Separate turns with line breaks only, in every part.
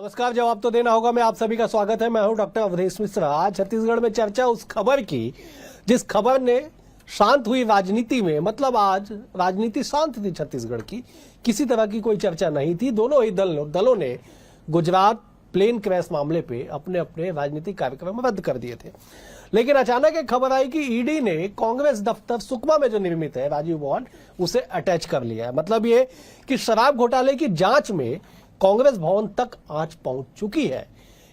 नमस्कार। जवाब तो देना होगा। मैं आप सभी का स्वागत है। मैं हूं डॉक्टर अवधेश मिश्रा। आज छत्तीसगढ़ में चर्चा उस खबर की जिस खबर ने शांत हुई राजनीति में, मतलब आज राजनीति शांत थी छत्तीसगढ़ की, किसी तरह की कोई चर्चा नहीं थी। दोनों ही दलों ने गुजरात प्लेन क्रैश मामले पे अपने अपने राजनीतिक कार्यक्रम रद्द कर दिए थे। लेकिन अचानक एक खबर आई कि ईडी ने कांग्रेस दफ्तर सुकमा में जो निर्मित है राजीव भवन, उसे अटैच कर लिया है। मतलब ये कि शराब घोटाले की जांच में कांग्रेस भवन तक आज पहुंच चुकी है।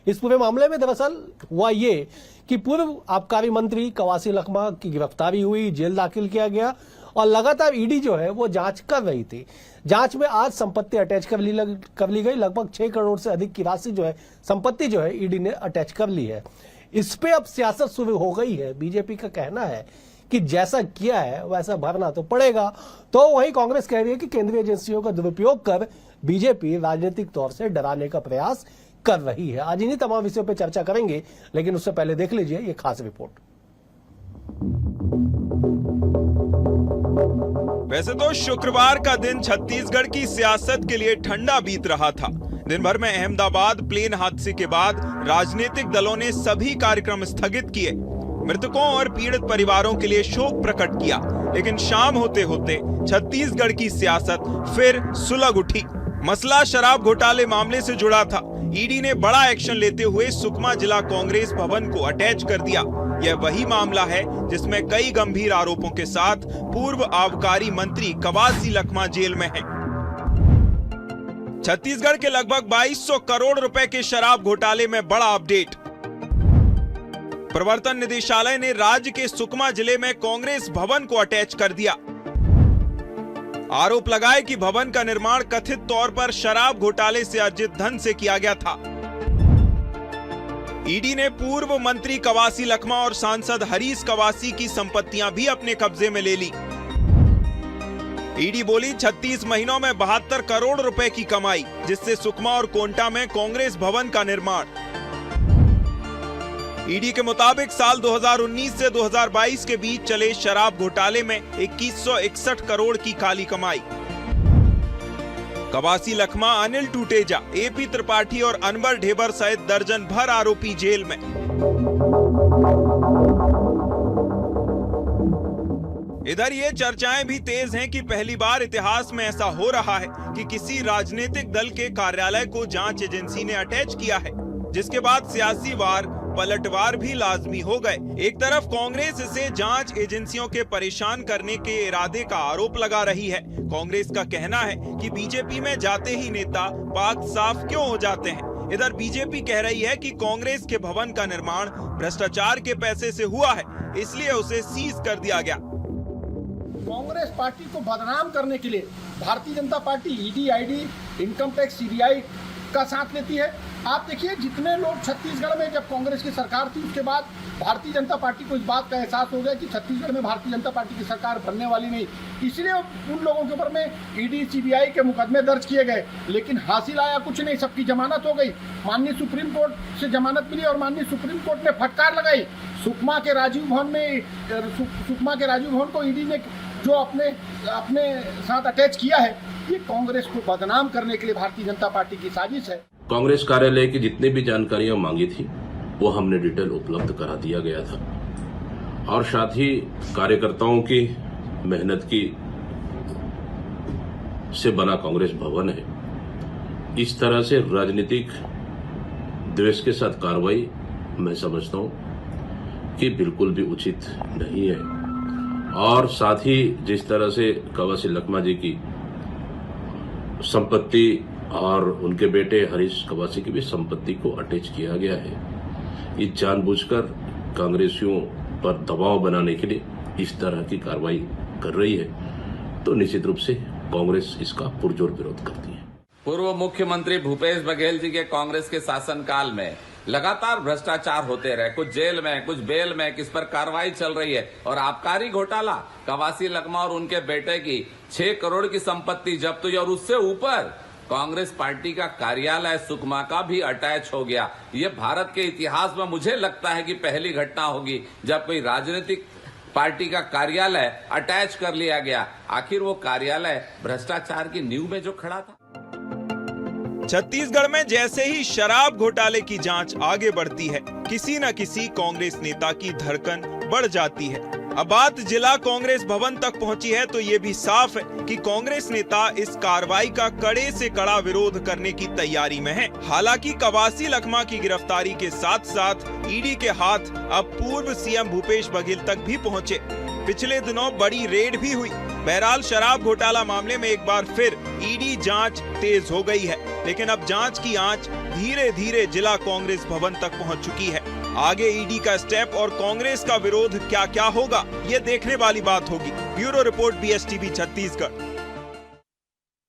इस पूरे मामले में दरअसल हुआ ये कि पूर्व आबकारी मंत्री कवासी लखमा की गिरफ्तारी हुई, जेल दाखिल किया गया और लगातार ईडी जो है वो जांच कर रही थी। जांच में आज संपत्ति अटैच कर ली गई। लगभग 6 करोड़ से अधिक की राशि जो है, संपत्ति जो है, ईडी ने अटैच कर ली है। इस पे अब सियासत शुरू हो गई है। बीजेपी का कहना है कि जैसा किया है वैसा भरना तो पड़ेगा, तो वहीं कांग्रेस कह रही है कि केंद्रीय एजेंसियों का दुरुपयोग कर बीजेपी राजनीतिक तौर से डराने का प्रयास कर रही है। आज इन्हीं तमाम विषयों पर चर्चा करेंगे, लेकिन उससे पहले देख लीजिए ये खास रिपोर्ट।
वैसे तो शुक्रवार का दिन छत्तीसगढ़ की सियासत के लिए ठंडा बीत रहा था। दिन भर में अहमदाबाद प्लेन हादसे के बाद राजनीतिक दलों ने सभी कार्यक्रम स्थगित किए, मृतकों और पीड़ित परिवारों के लिए शोक प्रकट किया। लेकिन शाम होते होते छत्तीसगढ़ की सियासत फिर सुलग उठी। मसला शराब घोटाले मामले से जुड़ा था। ईडी ने बड़ा एक्शन लेते हुए सुकमा जिला कांग्रेस भवन को अटैच कर दिया। यह वही मामला है जिसमें कई गंभीर आरोपों के साथ पूर्व आबकारी मंत्री कवासी लखमा जेल में है। छत्तीसगढ़ के लगभग 2200 करोड़ रुपए के शराब घोटाले में बड़ा अपडेट। प्रवर्तन निदेशालय ने राज्य के सुकमा जिले में कांग्रेस भवन को अटैच कर दिया। आरोप लगाए कि भवन का निर्माण कथित तौर पर शराब घोटाले से अर्जित धन से किया गया था। ईडी ने पूर्व मंत्री कवासी लखमा और सांसद हरीश कवासी की संपत्तियां भी अपने कब्जे में ले ली। ईडी बोली 36 महीनों में 72 करोड़ रुपए की कमाई, जिससे सुकमा और कोंटा में कांग्रेस भवन का निर्माण। ईडी के मुताबिक साल 2019 से 2022 के बीच चले शराब घोटाले में 2161 करोड़ की काली कमाई। कवासी लखमा, अनिल टूटेजा, एपी त्रिपाठी और अनवर ढेबर सहित दर्जन भर आरोपी जेल में। इधर ये चर्चाएं भी तेज हैं कि पहली बार इतिहास में ऐसा हो रहा है कि किसी राजनीतिक दल के कार्यालय को जांच एजेंसी ने अटैच किया है, जिसके बाद सियासी वार पलटवार भी लाजमी हो गए। एक तरफ कांग्रेस इसे जांच एजेंसियों के परेशान करने के इरादे का आरोप लगा रही है। कांग्रेस का कहना है कि बीजेपी में जाते ही नेता पाक साफ क्यों हो जाते हैं। इधर बीजेपी कह रही है कि कांग्रेस के भवन का निर्माण भ्रष्टाचार के पैसे से हुआ है, इसलिए उसे सीज कर दिया गया।
कांग्रेस पार्टी को बदनाम करने के लिए Bharatiya Janata party ED, ID, income tax, CBI का साथ लेती है। आप देखिए, जितने लोग छत्तीसगढ़ में जब कांग्रेस की सरकार थी उसके बाद भारतीय जनता पार्टी को इस बात का एहसास हो गया कि छत्तीसगढ़ में भारतीय जनता पार्टी की सरकार बनने वाली नहीं, इसलिए उन लोगों के ऊपर में ईडी, सीबीआई के मुकदमे दर्ज किए गए। लेकिन हासिल आया कुछ नहीं, सबकी जमानत हो गई। माननीय सुप्रीम कोर्ट से जमानत मिली और माननीय सुप्रीम कोर्ट ने फटकार लगाई। सुकमा के राजीव भवन को ईडी ने जो अपने साथ अटैच किया है, ये कांग्रेस को बदनाम करने के लिए भारतीय जनता पार्टी की साजिश है।
कांग्रेस कार्यालय की जितनी भी जानकारियां मांगी थी वो हमने डिटेल उपलब्ध करा दिया गया था और साथ ही कार्यकर्ताओं की मेहनत की से बना कांग्रेस भवन है। इस तरह से राजनीतिक द्वेष के साथ कार्रवाई मैं समझता हूं कि बिल्कुल भी उचित नहीं है। और साथ ही जिस तरह से कवासी लखमा जी की संपत्ति और उनके बेटे हरीश कवासी की भी संपत्ति को अटैच किया गया है, ये जानबूझकर कांग्रेसियों पर दबाव बनाने के लिए इस तरह की कार्रवाई कर रही है, तो निश्चित रूप से कांग्रेस इसका पुरजोर विरोध करती है।
पूर्व मुख्यमंत्री भूपेश बघेल जी के कांग्रेस के शासनकाल में लगातार भ्रष्टाचार होते रहे, कुछ जेल में, कुछ बेल में, किस पर कार्रवाई चल रही है। और आबकारी घोटाला, कवासी लखमा और उनके बेटे की 6 करोड़ की संपत्ति जब्त हुई और उससे ऊपर कांग्रेस पार्टी का कार्यालय सुकमा का भी अटैच हो गया। ये भारत के इतिहास में मुझे लगता है कि पहली घटना होगी जब कोई राजनीतिक पार्टी का कार्यालय अटैच कर लिया गया। आखिर वो कार्यालय भ्रष्टाचार की नींव में जो खड़ा था।
छत्तीसगढ़ में जैसे ही शराब घोटाले की जांच आगे बढ़ती है, किसी न किसी कांग्रेस नेता की धड़कन बढ़ जाती है। अब बात जिला कांग्रेस भवन तक पहुंची है तो ये भी साफ है कि कांग्रेस नेता इस कार्रवाई का कड़े से कड़ा विरोध करने की तैयारी में हैं। हालांकि कवासी लखमा की गिरफ्तारी के साथ साथ ईडी के हाथ अब पूर्व सीएम भूपेश बघेल तक भी पहुंचे। पिछले दिनों बड़ी रेड भी हुई। बहरहाल शराब घोटाला मामले में एक बार फिर ईडी जांच तेज हो गई है, लेकिन अब जांच की आंच धीरे धीरे जिला कांग्रेस भवन तक पहुंच चुकी है। आगे ईडी का स्टेप और कांग्रेस का विरोध क्या क्या होगा, ये देखने वाली बात होगी। Bureau report BSTV Chhattisgarh.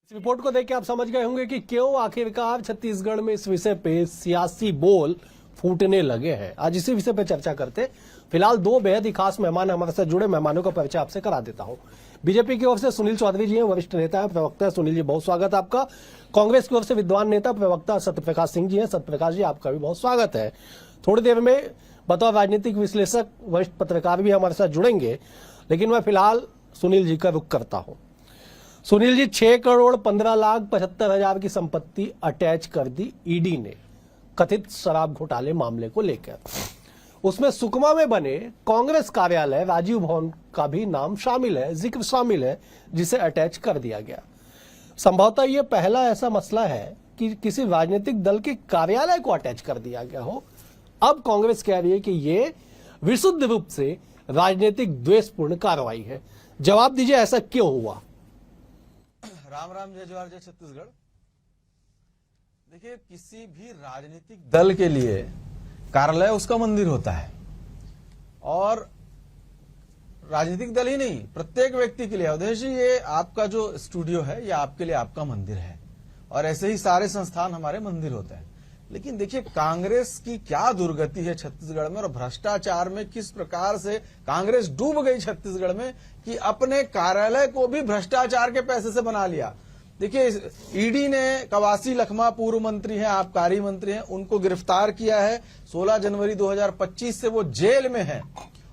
इस रिपोर्ट को देख के आप समझ गए होंगे कि क्यों आखिरकार छत्तीसगढ़ में इस विषय पे सियासी बोल फूटने लगे हैं। आज इसी विषय पर चर्चा करते फिलहाल दो बेहद ही खास मेहमान हमारे साथ जुड़े। मेहमानों का परिचय आपसे करा देता हूं। बीजेपी की ओर से सुनील चौधरी जी हैं, वरिष्ठ नेता हैं, प्रवक्ता है। सुनील जी बहुत स्वागत है आपका। कांग्रेस की ओर से विद्वान नेता प्रवक्ता सत्यप्रकाश सिंह जी हैं। सत्यप्रकाश जी आपका भी बहुत स्वागत है। थोड़ी देर में बतौर राजनीतिक विश्लेषक वरिष्ठ पत्रकार भी हमारे साथ जुड़ेंगे, लेकिन मैं फिलहाल सुनील जी का रुख करता हूं। सुनील जी, 6,15,75,000 की संपत्ति अटैच कर दी ईडी ने कथित शराब घोटाले मामले को लेकर। उसमें सुकमा में बने कांग्रेस कार्यालय राजीव भवन का भी नाम शामिल है, जिक्र शामिल है, जिसे अटैच कर दिया गया। संभवतः यह पहला ऐसा मसला है कि किसी राजनीतिक दल के कार्यालय को अटैच कर दिया गया हो। अब कांग्रेस कह रही है कि ये विशुद्ध रूप से राजनीतिक द्वेषपूर्ण कार्रवाई है। जवाब दीजिए, ऐसा क्यों हुआ?
राम राम, जय जोहार, जय छत्तीसगढ़। देखिए, किसी भी राजनीतिक दल के लिए कार्यालय उसका मंदिर होता है, और राजनीतिक दल ही नहीं, प्रत्येक व्यक्ति के लिए अवधेश जी, ये आपका जो स्टूडियो है, ये आपके लिए आपका मंदिर है, और ऐसे ही सारे संस्थान हमारे मंदिर होते हैं। लेकिन देखिए, कांग्रेस की क्या दुर्गति है छत्तीसगढ़ में, और भ्रष्टाचार में किस प्रकार से कांग्रेस डूब गई छत्तीसगढ़ में कि अपने कार्यालय को भी भ्रष्टाचार के पैसे से बना लिया। देखिए, ईडी ने कवासी लखमा, पूर्व मंत्री हैं, आबकारी मंत्री हैं, उनको गिरफ्तार किया है। 16 जनवरी 2025 से वो जेल में हैं,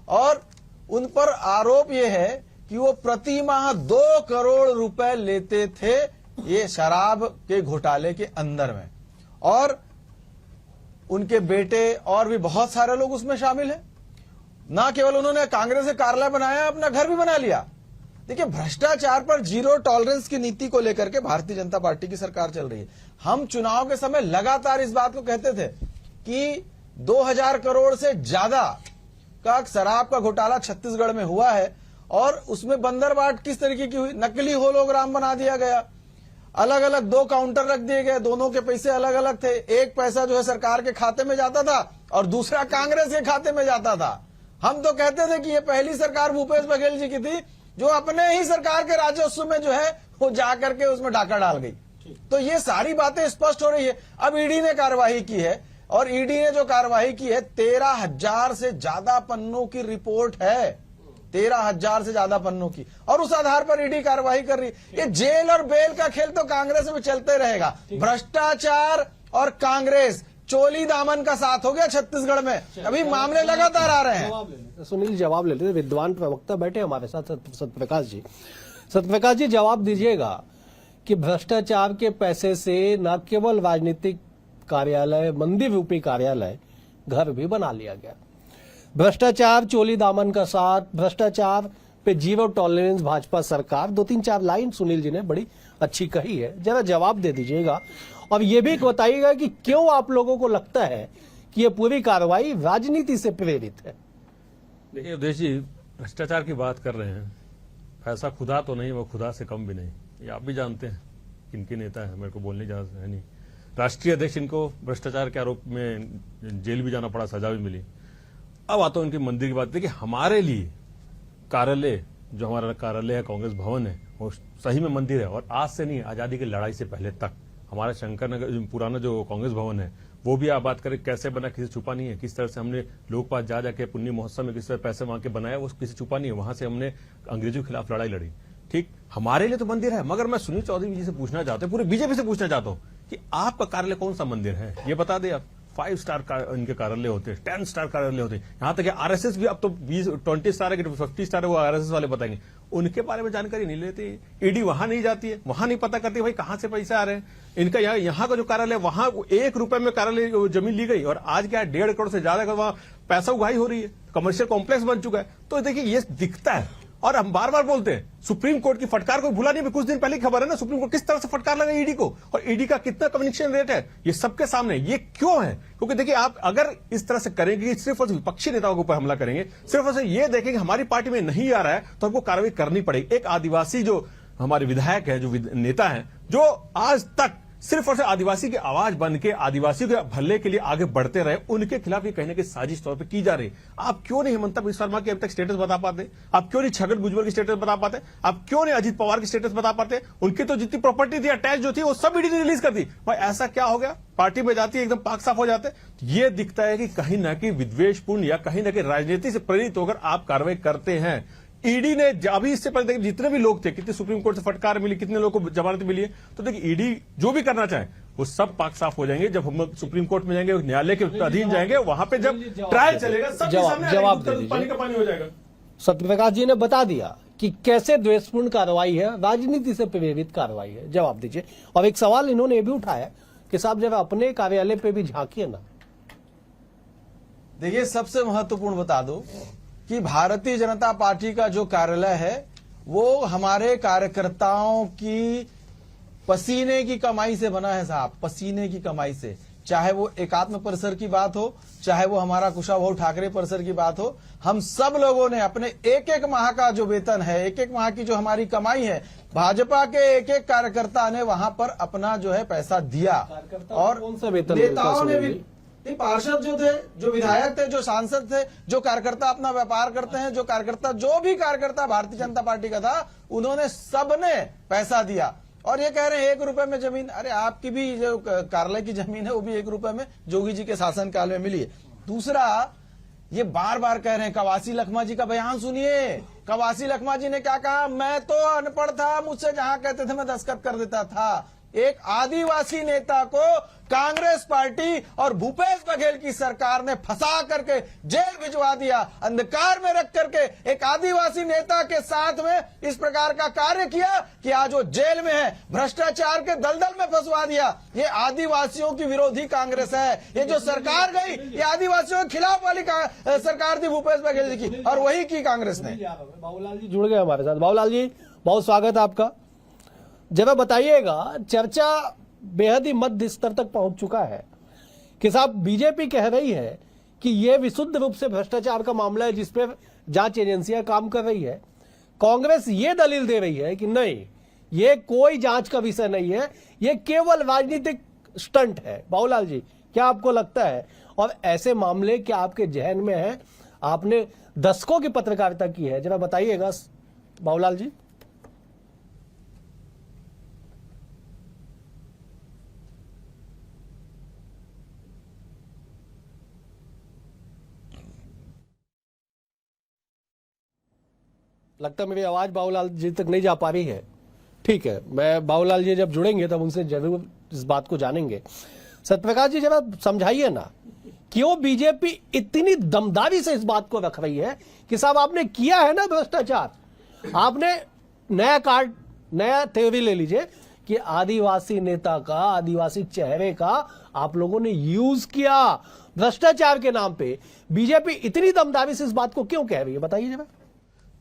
और उन पर आरोप ये है कि वो प्रति माह 2 करोड़ रुपए लेते थे ये शराब के घोटाले के अंदर में, और उनके बेटे और भी बहुत सारे लोग उसमें शामिल हैं। ना केवल उन्होंने कांग्रेस से कार्यालय बनाया, अपना घर भी बना लिया। देखिए, भ्रष्टाचार पर जीरो टॉलरेंस की नीति को लेकर के भारतीय जनता पार्टी की सरकार चल रही है। हम चुनाव के समय लगातार इस बात को कहते थे कि 2000 करोड़ से ज्यादा का शराब का घोटाला छत्तीसगढ़ में हुआ है, और उसमें बंदरबाट किस तरीके की हुई, नकली होलोग्राम बना दिया गया, अलग अलग 2 काउंटर रख दिए गए, दोनों के पैसे अलग अलग थे। एक पैसा जो है सरकार के खाते में जाता था और दूसरा कांग्रेस के खाते में जाता था। हम तो कहते थे कि ये पहली सरकार भूपेश बघेल जी की थी जो अपने ही सरकार के राजस्व में जो है वो जाकर के उसमें डाका डाल गई। तो ये सारी बातें स्पष्ट हो रही है। अब ईडी ने कार्रवाई की है, और ईडी ने जो कार्रवाई की है, 13,000 से ज्यादा पन्नों की रिपोर्ट है, 13,000 से ज्यादा पन्नों की, और उस आधार पर ईडी कार्रवाई कर रही है। ये जेल और बेल का खेल तो कांग्रेस में चलते रहेगा। भ्रष्टाचार और कांग्रेस चोली दामन का साथ हो गया छत्तीसगढ़ में। अभी मामले लगातार आ रहे हैं।
सुनील, जवाब ले लेते। विद्वान प्रवक्ता बैठे हमारे साथ, सत्यप्रकाश जी। सत्यप्रकाश जी, जवाब दीजिएगा कि भ्रष्टाचार के पैसे से न केवल राजनीतिक कार्यालय, मंदिर रूपी कार्यालय, घर भी बना लिया गया। भ्रष्टाचार, चोली दामन का साथ, भ्रष्टाचार पे जीरो टॉलरेंस भाजपा सरकार। 2-3-4 लाइन सुनील जी ने बड़ी अच्छी कही है, जरा जवाब दे दीजिएगा। और ये भी बताइएगा कि क्यों आप लोगों को लगता है कि ये पूरी कार्रवाई राजनीति से प्रेरित है।
देखिए उदय जी, भ्रष्टाचार की बात कर रहे हैं, ऐसा खुदा तो नहीं, वो खुदा से कम भी नहीं। ये आप भी जानते हैं किनके नेता है, मेरे को बोलने जा है नहीं। राष्ट्रीय अध्यक्ष, इनको भ्रष्टाचार के आरोप में जेल भी जाना पड़ा, सजा भी मिली। अब आता हूं इनके मंदिर की बात। देखिए, हमारे लिए कार्यालय, जो हमारा कार्यालय है, कांग्रेस भवन है, वो सही में मंदिर है। और आज से नहीं, आजादी की लड़ाई से पहले तक हमारा शंकर नगर पुराना जो कांग्रेस भवन है, वो भी आप बात करें कैसे बना, किसी छुपा नहीं है। किस तरह से हमने लोक पास जा जाके पुण्य महोत्सव में किस तरह पैसे मांग के बनाया, वो किसी छुपा नहीं है। वहां से हमने अंग्रेजों के खिलाफ लड़ाई लड़ी। ठीक, हमारे लिए तो मंदिर है। मगर मैं सुनील चौधरी जी से पूछना चाहता हूँ, पूरे बीजेपी से पूछना चाहता हूँ कि आपका कार्यालय कौन सा मंदिर है, ये बता दें आप। 5 स्टार इनके कार्यालय होते हैं, 10 स्टार कार्यालय होते हैं। यहां तक कि आरएसएस भी अब तो 20 स्टार है कि 50 स्टार है, वो आरएसएस वाले बताएंगे। उनके बारे में जानकारी नहीं लेते। ईडी वहां नहीं जाती है, वहां नहीं पता करती भाई कहां से पैसे आ रहे हैं। इनका यहाँ का जो कार्यालय, वहां 1 रुपए में कार्यालय जमीन ली गई और आज क्या 1.5 करोड़ से ज्यादा का वहां पैसा उगाही हो रही है, कमर्शियल कॉम्प्लेक्स बन चुका है। तो देखिए ये दिखता है। और हम बार बार बोलते हैं सुप्रीम कोर्ट की फटकार को भूला नहीं। कुछ दिन पहले खबर है ना, सुप्रीम कोर्ट किस तरह से फटकार लगा ईडी को, और ईडी का कितना कम्युनिकेशन रेट है, ये सबके सामने। ये क्यों है? क्योंकि देखिए आप अगर इस तरह से करेंगे, सिर्फ और विपक्षी नेताओं के ऊपर हमला करेंगे, सिर्फ और ये देखेंगे हमारी पार्टी में नहीं आ रहा है तो हमको कार्रवाई करनी पड़ेगी। एक आदिवासी जो हमारे विधायक है, जो नेता है, जो आज तक सिर्फ और सिर्फ आदिवासी की आवाज बन के आदिवासियों के भले के लिए आगे बढ़ते रहे, उनके खिलाफ ये कहने की साजिश तौर पे की जा रही है। आप क्यों नहीं हेमंत बिस्वा शर्मा के अब तक स्टेटस बता पाते? आप क्यों नहीं छगन भुजबल की स्टेटस बता पाते? आप क्यों नहीं अजीत पवार की स्टेटस बता पाते? उनकी तो जितनी प्रॉपर्टी थी अटैच जो थी वो सब ईडी ने रिलीज कर दी। भाई ऐसा क्या हो गया? पार्टी में जाती है एकदम पाक साफ हो जाते। ये दिखता है कि कहीं ना कहीं विद्वेषपूर्ण या कहीं ना कहीं राजनीति से प्रेरित होकर आप कार्रवाई करते हैं। ईडी ने अभी इससे पहले देखिए जितने भी लोग थे, कितनी सुप्रीम कोर्ट से फटकार मिली, कितने लोगों को जमानत मिली है। तो देखिए ईडी जो भी करना चाहे वो सब पाक साफ हो जाएंगे जब हम सुप्रीम कोर्ट में जाएंगे, न्यायालय के अधीन जाएंगे, वहां पे जब ट्रायल चलेगा सब
जवाब दे
पानी का पानी हो जाएगा।
सत्यप्रकाश जी ने बता दिया कि कैसे द्वेषपूर्ण कार्रवाई है, राजनीति से प्रेरित कार्रवाई है। जवाब दीजिए। और एक सवाल इन्होंने ये भी उठाया कि साहब जब अपने कार्यालय पे भी झांकिए ना।
देखिए सबसे महत्वपूर्ण बता दो कि भारतीय जनता पार्टी का जो कार्यालय है वो हमारे कार्यकर्ताओं की पसीने की कमाई से बना है साहब, पसीने की कमाई से। चाहे वो एकात्म परिसर की बात हो, चाहे वो हमारा कुशाभाऊ ठाकरे परिसर की बात हो, हम सब लोगों ने अपने एक एक माह का जो वेतन है, एक एक माह की जो हमारी कमाई है, भाजपा के एक एक कार्यकर्ता ने वहां पर अपना जो है पैसा दिया। और
कौन सा वेतन
नेताओं ने भी, पार्षद जो थे, जो विधायक थे, जो सांसद थे, जो कार्यकर्ता अपना व्यापार करते हैं, जो कार्यकर्ता, जो भी कार्यकर्ता भारतीय जनता पार्टी का था, उन्होंने सबने पैसा दिया। और ये कह रहे हैं 1 रुपए में जमीन, अरे आपकी भी जो कार्यालय की जमीन है वो भी 1 रुपए में जोगी जी के शासनकाल में मिली है। दूसरा, ये बार बार कह रहे हैं, कवासी लखमा जी का बयान सुनिए। कवासी लखमा जी ने क्या कहा? मैं तो अनपढ़ था, मुझसे जहां कहते थे मैं दस्तखत कर देता था। एक आदिवासी नेता को कांग्रेस पार्टी और भूपेश बघेल की सरकार ने फंसा करके जेल भिजवा दिया, अंधकार में रख करके एक आदिवासी नेता के साथ में इस प्रकार का कार्य किया कि आज वो जेल में है, भ्रष्टाचार के दलदल में फंसवा दिया। ये आदिवासियों की विरोधी कांग्रेस है। ये जो सरकार गई, ये आदिवासियों के खिलाफ वाली सरकार थी भूपेश बघेल जी की, और वही की कांग्रेस ने।
बाबूलाल जी जुड़ गए हमारे साथ। बाबूलाल जी बहुत स्वागत है आपका। जरा बताइएगा, चर्चा बेहद ही मध्य स्तर तक पहुंच चुका है कि साहब बीजेपी कह रही है कि यह विशुद्ध रूप से भ्रष्टाचार का मामला है जिस पर जांच एजेंसियां काम कर रही है। कांग्रेस ये दलील दे रही है कि नहीं, ये कोई जांच का विषय नहीं है, ये केवल राजनीतिक स्टंट है। बाबूलाल जी क्या आपको लगता है? और ऐसे मामले क्या आपके जहन में है? आपने दशकों की पत्रकारिता की है, जरा बताइएगा बाबूलाल जी। लगता है मेरी आवाज बाबूलाल जी तक नहीं जा पा रही है। ठीक है, मैं बाबूलाल जी जब जुड़ेंगे तब उनसे जरूर इस बात को जानेंगे। सत्यप्रकाश जी जरा समझाइए ना, क्यों बीजेपी इतनी दमदारी से इस बात को रख रही है कि साहब आपने किया है ना भ्रष्टाचार, आपने नया कार्ड, नया थ्योरी ले लीजिए कि आदिवासी नेता का, आदिवासी चेहरे का आप लोगों ने यूज किया भ्रष्टाचार के नाम पे। बीजेपी इतनी दमदारी से इस बात को क्यों कह रही है, बताइए जरा।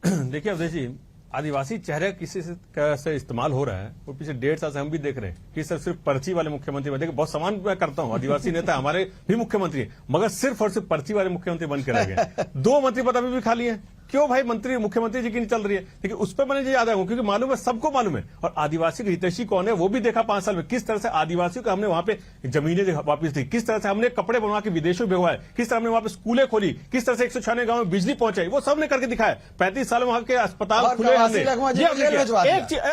देखिए अवधेश जी, आदिवासी चेहरे किसी से इस्तेमाल हो रहा है वो पिछले 1.5 साल से हम भी देख रहे हैं कि सिर्फ पर्ची वाले मुख्यमंत्री बन। देखिए बहुत सम्मान मैं करता हूं, आदिवासी नेता हमारे भी मुख्यमंत्री हैं, मगर सिर्फ और सिर्फ पर्ची वाले मुख्यमंत्री बन के रह गए। 2 मंत्री पद अभी भी खाली है। क्यों भाई? मंत्री मुख्यमंत्री जी की नहीं चल रही है। देखिए उस पर मैंने याद आया क्योंकि मालूम है, सबको मालूम है। और आदिवासी के हितैषी कौन है वो भी देखा 5 साल में, किस तरह से आदिवासियों को हमने वहां पे जमीनें वापस दी, किस तरह से हमने कपड़े बनवा के विदेशों में भिजवाए, किस तरह हमने वहां पे स्कूलें खोली, किस तरह से 196 गांव में बिजली पहुंचाई, वो सबने करके दिखाया। 35 साल वहां के अस्पताल खुले हमने।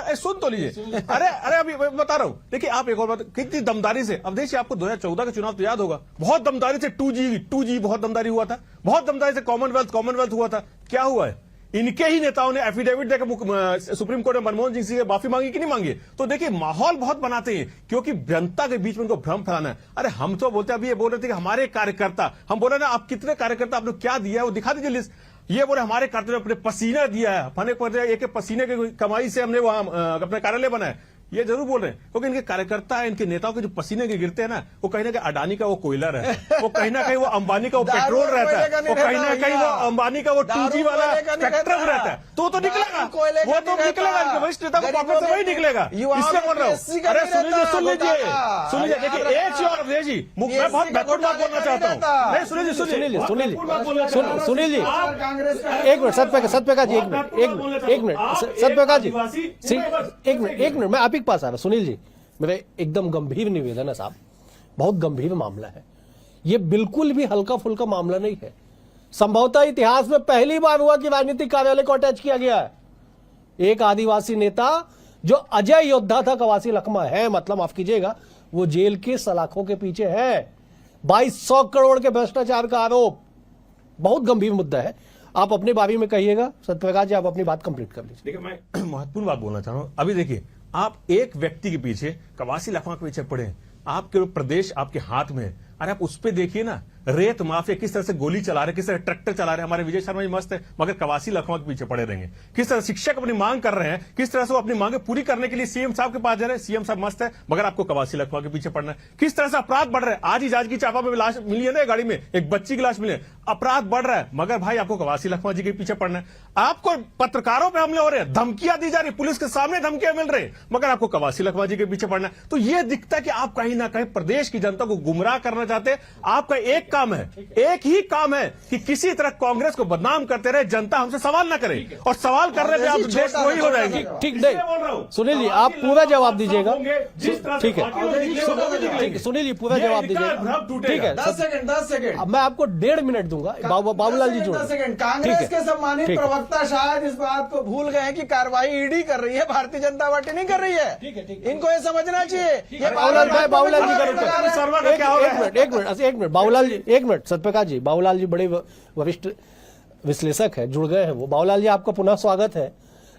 एक सुन तो लीजिए। अरे अभी बता रहा हूं। देखिए आप एक और बात, कितनी दमदारी से, अवधेश जी आपको 2014 का चुनाव तो याद होगा, बहुत दमदारी से 2G बहुत दमदारी हुआ था, बहुत दमदारी से कॉमनवेल्थ हुआ था। क्या हुआ है? इनके ही नेताओं ने एफिडेविट देकर सुप्रीम कोर्ट में मनमोहन सिंह से माफी मांगी कि नहीं मांगी। तो देखिए माहौल बहुत बनाते हैं क्योंकि जनता के बीच में उनको भ्रम फैलाना है। अरे हम तो बोलते अभी ये बोल रहे थे कि हमारे कार्यकर्ता, हम बोले ना आप कितने कार्यकर्ता आपने क्या दिया है वो दिखा दीजिए लिस्ट। ये बोले हमारे कार्यकर्ता ने अपने पसीना दिया है, फने एक पसीने की कमाई से हमने वहां अपना कार्यालय बनाया। ये जरूर बोल रहे हैं क्योंकि इनके कार्यकर्ता है, इनके नेताओं के जो पसीने के गिरते हैं ना, वो कहीं ना कहीं अडानी का वो कोयला रहता है, वो कहीं ना कहीं वो अंबानी का वो पेट्रोल रहता है, वो कहीं ना कहीं वो अंबानी का वो 2G वाला स्पेक्ट्रम रहता है। तो निकलेगा, वो तो निकलेगा, इनके वरिष्ठ नेता को पॉकेट से वही निकलेगा। इसलिए बोल रहा हूँ। अरे सुन लीजिए देखिए एक चीज और अवधेश जी, मैं बहुत महत्वपूर्ण बात बोलना चाहता हूँ। नहीं सुनील जी एक मिनट, सत्यप्रकाश जी एक मिनट सत्यप्रकाश जी एक मिनट मैं आप ही के पास आ रहा। सुनील जी मेरा एकदम गंभीर निवेदन है साहब, बहुत गंभीर मामला है ये, बिल्कुल भी हल्का फुल्का मामला नहीं है। संभवतः इतिहास में पहली बार हुआ कि राजनीतिक कार्यालय को अटैच किया गया है। एक आदिवासी नेता जो अजय योद्धा था कवासी लखमा है, मतलब माफ कीजिएगा, वो जेल के सलाखों के पीछे है। 2200 करोड़ के भ्रष्टाचार का आरोप, बहुत गंभीर मुद्दा है। आप अपने बारे में कहिएगा सत्यप्रकाश जी, आप अपनी बात कंप्लीट कर लीजिए। देखिए मैं महत्वपूर्ण बात बोलना चाह रहा हूं। अभी देखिए आप एक व्यक्ति के पीछे, कवासी लखमा के पीछे पड़े, आपके प्रदेश आपके हाथ में है। अरे आप उस पे देखिए ना, रेत माफिया किस तरह से गोली चला रहे, किस तरह ट्रैक्टर चला रहे हैं। हमारे विजय शर्मा जी मस्त है, मगर कवासी लखमा के पीछे पड़े रहेंगे। किस तरह शिक्षक अपनी मांग कर रहे हैं, किस तरह से वो अपनी मांगे पूरी करने के लिए सीएम साहब के पास जा रहे हैं। सीएम साहब मस्त है, मगर आपको कवासी लखमा के पीछे पड़ना है। किस तरह से अपराध बढ़ रहे हैं। आज ही जांजगीर चांपा में लाश मिली है ना, गाड़ी में एक बच्ची की लाश मिली है। अपराध बढ़ रहा है, मगर भाई आपको कवासी लखमा जी के पीछे पड़ना है। आपको पत्रकारों पर हमले हो रहे हैं, धमकियां दी जा रही, पुलिस के सामने धमकियां मिल रही, मगर आपको कवासी लखमा जी के पीछे पड़ना है। तो यह दिखता है कि आप कहीं ना कहीं प्रदेश की जनता को गुमराह करना चाहते हैं। आपका एक काम है, एक ही काम है कि किसी तरह कांग्रेस को बदनाम करते रहे, जनता हमसे सवाल ना करे, और सवाल करने पे आप देश वही हो जाएंगे।
ठीक नहीं सुनील जी, आप पूरा जवाब दीजिएगा। ठीक है सुनील जी पूरा जवाब दीजिएगा। ठीक है
10 सेकंड
अब मैं आपको 1.5 मिनट दूंगा। बाबूलाल जी जोड़
10 सेकंड। कांग्रेस के सम्मानित प्रवक्ता शायद इस बात को भूल गए कि कार्रवाई ईडी कर रही है, भारतीय जनता पार्टी नहीं कर रही है। इनको ये समझना चाहिए।
बाबूलाल जी एक मिनट बाबूलाल जी, एक मिनट सत्यप्रकाश जी, बाबूलाल जी बड़े वरिष्ठ विश्लेषक है, जुड़ गए हैं वो। बाबूलाल जी आपका पुनः स्वागत है।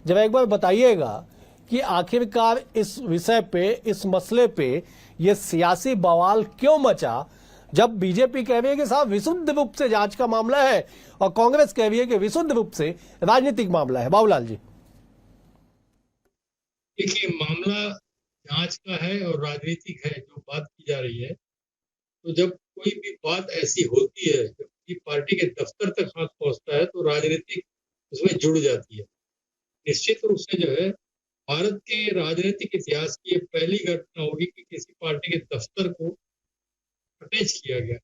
जब एक बार बताइएगा कि आखिरकार इस विषय पे, इस मसले पे ये सियासी बवाल क्यों मचा, जब बीजेपी कह रही है कि साहब विशुद्ध रूप से जांच का मामला है और कांग्रेस कह रही है कि विशुद्ध रूप से राजनीतिक मामला है। बाबूलाल जी
देखिए मामला जांच का है और राजनीतिक है जो बात की जा रही है। तो जब कोई भी बात ऐसी होती है, जब किसी पार्टी के दफ्तर तक हाथ पहुंचता है तो राजनीतिक उसमें जुड़ जाती है। निश्चित रूप से जो है भारत के राजनीतिक इतिहास की ये पहली घटना होगी कि किसी पार्टी के दफ्तर को अटैच किया गया,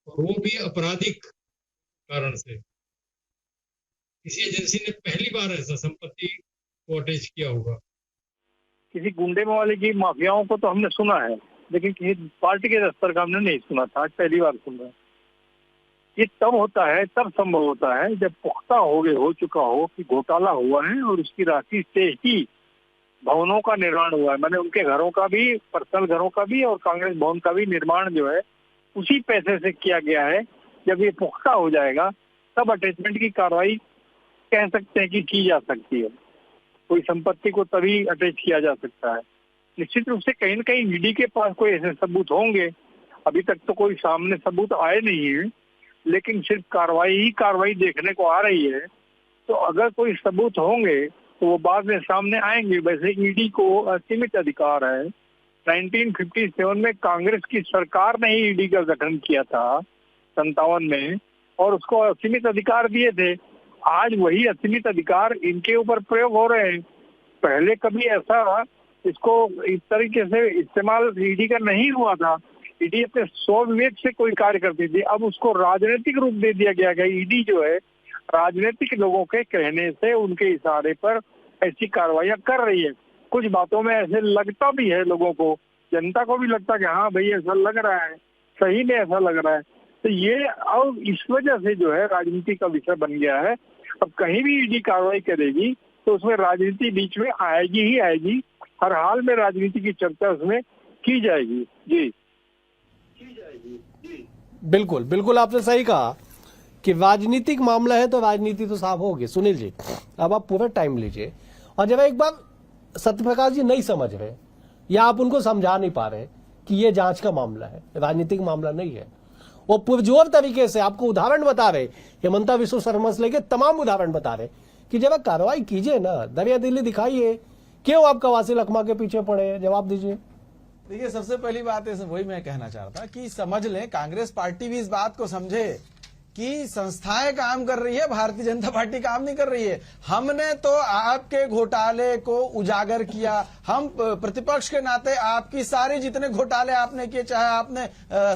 और वो भी आपराधिक कारण से। किसी एजेंसी ने पहली बार ऐसा संपत्ति को अटैच किया होगा।
किसी गुंडे वाले की माफियाओं को तो हमने सुना है, लेकिन किसी पार्टी के दफ्तर का हमने नहीं सुना था, आज पहली बार सुन रहे हैं। ये तब होता है, तब संभव होता है जब पुख्ता हो चुका हो कि घोटाला हुआ है और उसकी राशि से ही भवनों का निर्माण हुआ है। मैंने उनके घरों का भी, पर्सनल घरों का भी और कांग्रेस भवन का भी निर्माण जो है उसी पैसे से किया गया है। जब ये पुख्ता हो जाएगा तब अटैचमेंट की कार्रवाई कह सकते हैं कि की जा सकती है। कोई संपत्ति को तभी अटैच किया जा सकता है। निश्चित रूप से कहीं न कहीं ईडी के पास कोई ऐसे सबूत होंगे। अभी तक तो कोई सामने सबूत आए नहीं है, लेकिन सिर्फ कार्रवाई देखने को आ रही है। तो अगर कोई सबूत होंगे तो वो बाद में सामने आएंगे। वैसे ईडी को असीमित अधिकार है। 1957 में कांग्रेस की सरकार ने ही ईडी का गठन किया था 57 में, और उसको असीमित अधिकार दिए थे। आज वही असीमित अधिकार इनके ऊपर प्रयोग हो रहे हैं। पहले कभी ऐसा इसको इस तरीके से इस्तेमाल ईडी का नहीं हुआ था। ईडी अपने स्वविवेक से कोई कार्य करती थी, अब उसको राजनीतिक रूप दे दिया गया है। ईडी जो है राजनीतिक लोगों के कहने से, उनके इशारे पर ऐसी कार्रवाइयां कर रही है। कुछ बातों में ऐसे लगता भी है लोगों को, जनता को भी लगता है कि हाँ भाई ऐसा लग रहा है, सही में ऐसा लग रहा है। तो ये अब इस वजह से जो है राजनीति का विषय बन गया है। अब कहीं भी ईडी कार्रवाई करेगी तो उसमें राजनीति बीच में आएगी ही आएगी। हर हाल में राजनीति की चर्चा उसमें की जाएगी। जी
बिल्कुल बिल्कुल आपने सही कहा कि राजनीतिक मामला है तो राजनीति तो साफ होगी। सुनील जी, अब आप पूरा टाइम लीजिए, और जब एक बार सत्यप्रकाश जी नहीं समझ रहे या आप उनको समझा नहीं पा रहे कि ये जांच का मामला है, राजनीतिक मामला नहीं है, वो पुरजोर तरीके से आपको उदाहरण बता रहे, हेमंता विश्व शर्मा से लेके तमाम उदाहरण बता रहे कि जब आप कार्रवाई कीजिए ना, दरिया दिल्ली दिखाइए, क्यों आप कवासी लखमा के पीछे पड़े, जवाब दीजिए।
देखिए, सबसे पहली बात है, वही मैं कहना चाह रहा था कि समझ लें, कांग्रेस पार्टी भी इस बात को समझे कि संस्थाएं काम कर रही है, भारतीय जनता पार्टी काम नहीं कर रही है। हमने तो आपके घोटाले को उजागर किया, हम प्रतिपक्ष के नाते आपकी सारी जितने घोटाले आपने किए, चाहे आपने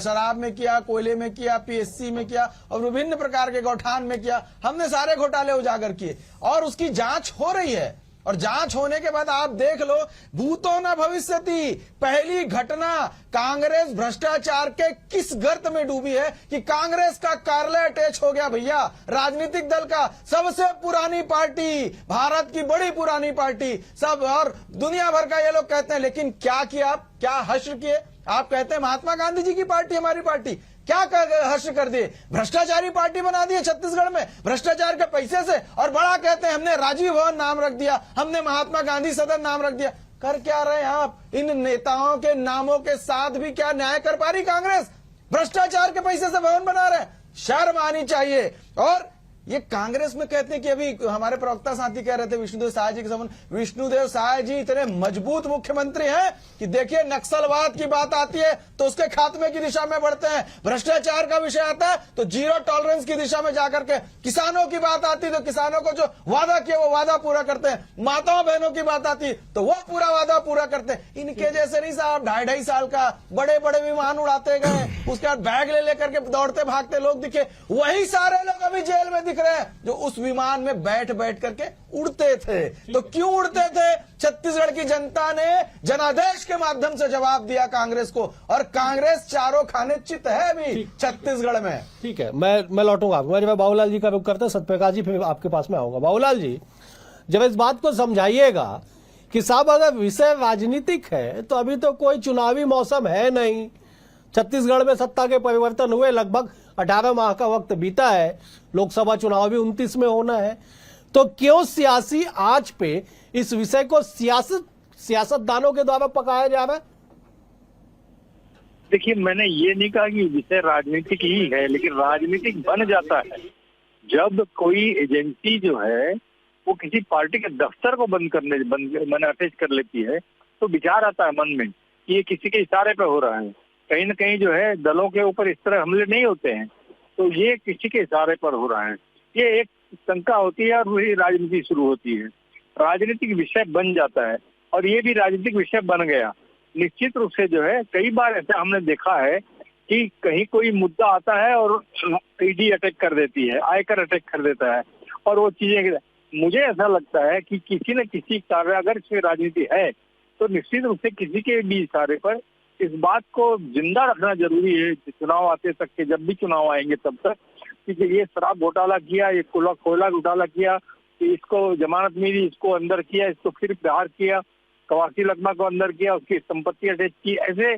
शराब में किया, कोयले में किया, पीएससी में किया और विभिन्न प्रकार के गौठान में किया, हमने सारे घोटाले उजागर किए और उसकी जांच हो रही है। और जांच होने के बाद आप देख लो, भूतो न भविष्यति, पहली घटना कांग्रेस भ्रष्टाचार के किस गर्त में डूबी है कि कांग्रेस का कार्यालय अटैच हो गया। भैया, राजनीतिक दल का सबसे पुरानी पार्टी, भारत की बड़ी पुरानी पार्टी, सब और दुनिया भर का ये लोग कहते हैं, लेकिन क्या किया आप, क्या हश्र किए आप? कहते हैं महात्मा गांधी जी की पार्टी हमारी पार्टी, क्या हर्ष कर दिए, भ्रष्टाचारी पार्टी बना दी है छत्तीसगढ़ में भ्रष्टाचार के पैसे से, और बड़ा कहते हैं हमने राजीव भवन नाम रख दिया, हमने महात्मा गांधी सदन नाम रख दिया। कर क्या रहे हैं आप? इन नेताओं के नामों के साथ भी क्या न्याय कर पा रही कांग्रेस? भ्रष्टाचार के पैसे से भवन बना रहे हैं, शर्म आनी चाहिए। और ये कांग्रेस में कहते हैं कि अभी हमारे प्रवक्ता साथी कह रहे थे विष्णुदेव साय जी के संबंध, विष्णुदेव साय जी इतने मजबूत मुख्यमंत्री हैं कि देखिए, नक्सलवाद की बात आती है तो उसके खात्मे की दिशा में बढ़ते हैं, भ्रष्टाचार का विषय आता है तो जीरो टॉलरेंस की दिशा में जाकर के, किसानों की बात आती है तो किसानों को जो वादा किया वो वादा पूरा करते हैं, माताओं बहनों की बात आती है तो वो पूरा वादा पूरा करते हैं। इनके जैसे नहीं साहब, 2.5 साल का बड़े बड़े विमान उड़ाते गए, उसके बाद बैग ले लेकर के दौड़ते भागते लोग दिखे, वही सारे लोग अभी जेल में रहे हैं जो उस विमान में बैठ बैठ करके उड़ते थे। तो क्यों उड़ते थे? छत्तीसगढ़ की जनता ने जनादेश के माध्यम से जवाब दिया कांग्रेस को, और कांग्रेस चारों खाने चित है भी छत्तीसगढ़ में।
ठीक है, मैं लौटूंगा आपको, जब बाबूलाल जी का रुख करते सत्यप्रकाश जी, फिर आपके पास में आऊंगा। बाबूलाल जी, जब इस बात को समझाइएगा कि साहब अगर विषय राजनीतिक है तो अभी तो कोई चुनावी मौसम है नहीं, छत्तीसगढ़ में सत्ता के परिवर्तन हुए, लगभग 18 माह का वक्त बीता है, लोकसभा चुनाव भी 29 में होना है, तो क्यों सियासी आंच पे इस विषय को सियासतदानों के द्वारा पकाया जा रहा है?
देखिए, मैंने ये नहीं कहा कि विषय राजनीतिक ही है, लेकिन राजनीतिक बन जाता है जब कोई एजेंसी जो है वो किसी पार्टी के दफ्तर को मैंने अटैच कर लेती है, तो विचार आता है मन में कि ये किसी के इशारे पे हो रहा है। कहीं न कहीं जो है दलों के ऊपर इस तरह हमले नहीं होते हैं, तो ये किसी के इशारे पर हो रहा है, ये एक शंका होती है और वही राजनीति शुरू होती है, राजनीतिक विषय बन जाता है, और ये भी राजनीतिक विषय बन गया। निश्चित रूप से जो है कई बार ऐसा हमने देखा है कि कहीं कोई मुद्दा आता है और ईडी अटैक कर देती है, आयकर अटैक कर देता है, और वो चीजें, मुझे ऐसा लगता है कि किसी न किसी कार्य अगर इसमें राजनीति है तो निश्चित रूप से किसी के भी इशारे पर इस बात को जिंदा रखना जरूरी है, चुनाव आते तक के, जब भी चुनाव आएंगे तब तक, कि ये शराब घोटाला किया, ये कोयला घोटाला किया, इसको जमानत मिली, इसको अंदर किया, इसको फिर बाहर किया, कवासी लखमा को अंदर किया, उसकी संपत्ति अटैच की, ऐसे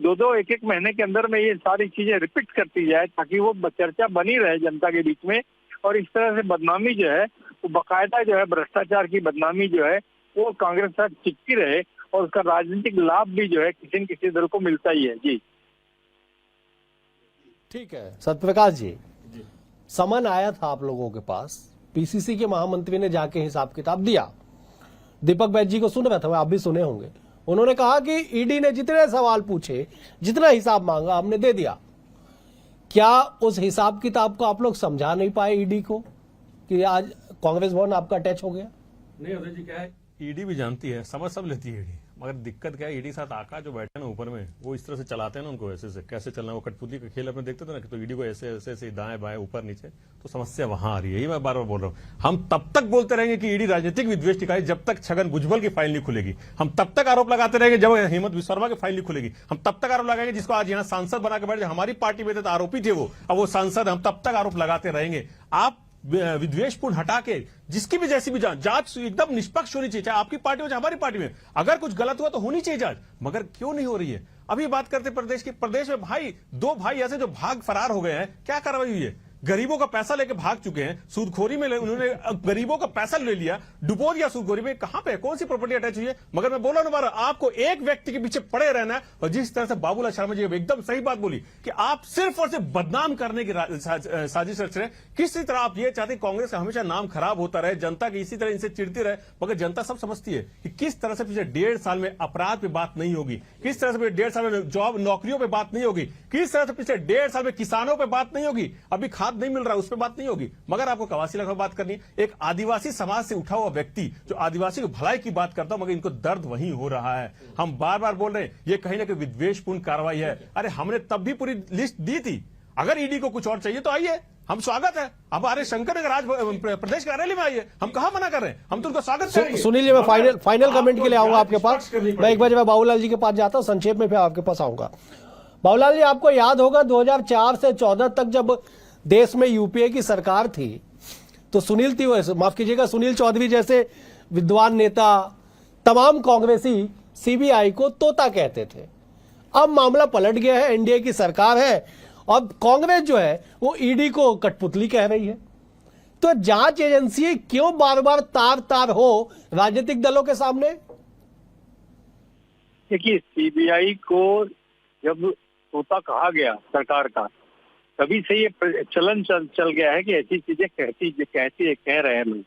2-2 एक-एक महीने के अंदर में ये सारी चीजें रिपीट करती जाए ताकि वो चर्चा बनी रहे जनता के बीच में। और इस तरह से बदनामी जो है वो बाकायदा जो है, भ्रष्टाचार की बदनामी जो है वो कांग्रेस साथ चिपकी रहे, और उसका राजनीतिक लाभ भी जो है किसी न किसी दल को मिलता ही है। जी
ठीक है सत्यप्रकाश जी, समन आया था आप लोगों के पास, पीसीसी के महामंत्री ने जाके हिसाब किताब दिया, दीपक बैज जी को सुन रहे थे, आप भी सुने होंगे, उन्होंने कहा कि ईडी ने जितने सवाल पूछे, जितना हिसाब मांगा हमने दे दिया। क्या उस हिसाब किताब को आप लोग समझा नहीं पाए ईडी को कि आज कांग्रेस भवन आपका अटैच हो गया?
नहीं अजय जी, क्या है, ईडी भी जानती है, समझ सब लेती है ईडी, मगर दिक्कत क्या है, ईडी साथ आका जो बैठे ना ऊपर में, वो इस तरह से चलाते हैं ना उनको, ऐसे से कैसे चलना, वो कठपुतली का खेल अपने देखते थे ना, तो ईडी को ऐसे ऐसे ऐसे दाएं बाएं ऊपर नीचे, तो समस्या वहां आ रही है। ये मैं बार बार बोल रहा हूँ, हम तब तक बोलते रहेंगे कि ईडी राजनीतिक विद्वेष इकाई, जब तक छगन भुजबल की फाइल नहीं खुलेगी, हम तब तक आरोप लगाते रहेंगे जब हेमंत विश्व शर्मा की फाइल नहीं खुलेगी, हम तब तक आरोप लगाएंगे जिसको आज यहाँ सांसद बना के बैठे, हमारी पार्टी में थे तो आरोपी थे वो, अब वो सांसद, हम तब तक आरोप लगाते रहेंगे। आप विद्वेषपूर्ण हटा के जिसकी भी जैसी भी जांच एकदम निष्पक्ष होनी चाहिए, चाहे आपकी पार्टी हो चाहे हमारी पार्टी में, अगर कुछ गलत हुआ तो होनी चाहिए जांच, मगर क्यों नहीं हो रही है? अभी बात करते प्रदेश की, प्रदेश में भाई 2 भाई ऐसे जो भाग फरार हो गए हैं, क्या कार्रवाई हुई है? गरीबों का पैसा लेके भाग चुके हैं, सूदखोरी में उन्होंने गरीबों का पैसा ले लिया, डुबो दिया सूदखोरी में। कहां पे कौन सी प्रॉपर्टी अटैच हुई है? मगर मैं बोला ना बार, आपको एक व्यक्ति के पीछे पड़े रहना है। और जिस तरह से बाबूलाल शर्मा जी एकदम सही बात बोली कि आप सिर्फ और सिर्फ बदनाम करने की साजिश रच रहे हैं। किसी तरह आप ये चाहते हैं कांग्रेस का हमेशा नाम खराब होता रहे, जनता की इसी तरह इनसे चिढ़ती रहे, मगर जनता सब समझती है कि किस तरह से पिछले 1.5 साल में अपराध पे बात नहीं होगी, किस तरह से पिछले 1.5 साल में जॉब नौकरियों पे बात नहीं होगी, किस तरह से पिछले 1.5 साल में किसानों पे बात नहीं होगी, अभी खाद नहीं मिल रहा उस पर बात नहीं होगी। मगर आपको कवासी लखमा बात करनी है, एक आदिवासी समाज से उठा हुआ व्यक्ति जो आदिवासी की भलाई की बात करता, मगर इनको दर्द वहीं हो रहा है। हम बार बार बोल रहे हैं ये कहीं ना कहीं विद्वेषपूर्ण कार्रवाई है। अरे हमने तब भी पूरी लिस्ट दी थी, अगर ईडी को कुछ और चाहिए तो आइए, हम स्वागत है। अब आर्य शंकर नगर प्रदेश कार्यालय में आइए, हम कहां मना कर रहे हैं, हम तो उनका स्वागत करेंगे।
सुनील जी, मैं फाइनल कमेंट के लिए आऊंगा आपके पास। मैं एक बार जब बाबूलाल जी के पास जाता हूं, संक्षेप में फिर आपके पास आऊंगा। बाबूलाल जी, आपको याद होगा 2004 से 14 तक जब देश में यूपीए की सरकार थी, तो सुनील चौधरी जैसे विद्वान नेता, तमाम कांग्रेसी सीबीआई को तोता कहते थे। अब मामला पलट गया है, एनडीए की सरकार है, अब कांग्रेस जो है वो ईडी को कठपुतली कह रही है। तो जांच एजेंसी क्यों बार बार तार हो राजनीतिक दलों के सामने?
देखिए, सीबीआई को जब तोता कहा गया सरकार का, तभी से ये चलन चल गया है कि ऐसी चीजें कह रहे हैं लोग।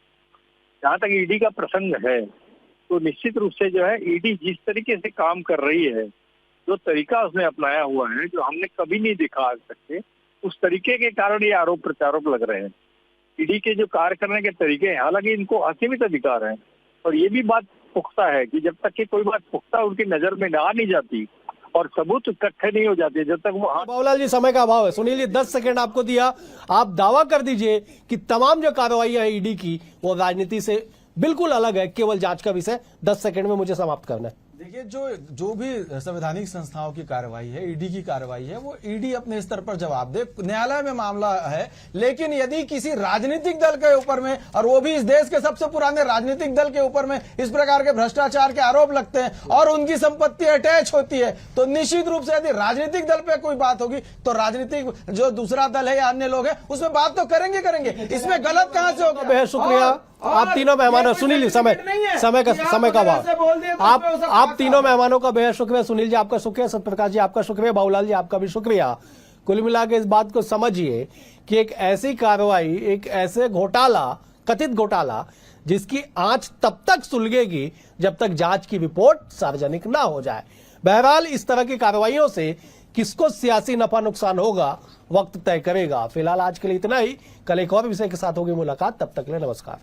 जहाँ तक ईडी का प्रसंग है, तो निश्चित रूप से जो है ईडी जिस तरीके से काम कर रही है, जो तरीका उसने अपनाया हुआ है, जो हमने कभी नहीं देखा आज तक के, उस तरीके के कारण ये आरोप प्रत्यारोप लग रहे हैं। ईडी के जो कार्य करने के तरीके हैं, हालांकि इनको असीमित अधिकार है, और ये भी बात पुख्ता है कि जब तक कि कोई बात पुख्ता उनकी नजर में आ नहीं जाती और सबूत इकट्ठे नहीं हो जाते, जब तक वो
बाबूलाल जी, समय का अभाव है। सुनील जी, 10 सेकंड आपको दिया, आप दावा कर दीजिए कि तमाम जो कार्रवाइयां हैं ईडी की वो राजनीति से बिल्कुल अलग है, केवल जांच का विषय। 10 सेकंड में मुझे समाप्त करना है।
देखिए, जो भी संवैधानिक संस्थाओं की कार्रवाई है, ईडी की कार्रवाई है, वो ईडी अपने स्तर पर जवाब दे। न्यायालय में मामला है, लेकिन यदि किसी राजनीतिक दल के ऊपर में, और वो भी इस देश के सबसे पुराने राजनीतिक दल के ऊपर में इस प्रकार के भ्रष्टाचार के आरोप लगते हैं और उनकी संपत्ति अटैच होती है, तो निश्चित रूप से यदि राजनीतिक दल पे कोई बात होगी तो राजनीतिक जो दूसरा दल है या अन्य लोग हैं उसमें बात तो करेंगे। इसमें गलत कहां से होगा?
बेहद शुक्रिया। आप तीनों मेहमानों, सुनील जी, समय का अभाव। आप तीनों मेहमानों का बेहद शुक्रिया। सुनील जी आपका शुक्रिया, सत्यप्रकाश जी आपका शुक्रिया, बाबूलाल जी आपका भी शुक्रिया। कुल मिला के इस बात को समझिए कि एक ऐसी कार्रवाई, एक ऐसे घोटाला, कथित घोटाला, जिसकी आंच तब तक सुलगेगी जब तक जांच की रिपोर्ट सार्वजनिक ना हो जाए। बहरहाल इस तरह की कार्रवाइयों से किसको सियासी नफा नुकसान होगा, वक्त तय करेगा। फिलहाल आज के लिए इतना ही। कल एक और विषय के साथ होगी मुलाकात, तब तक के लिए नमस्कार।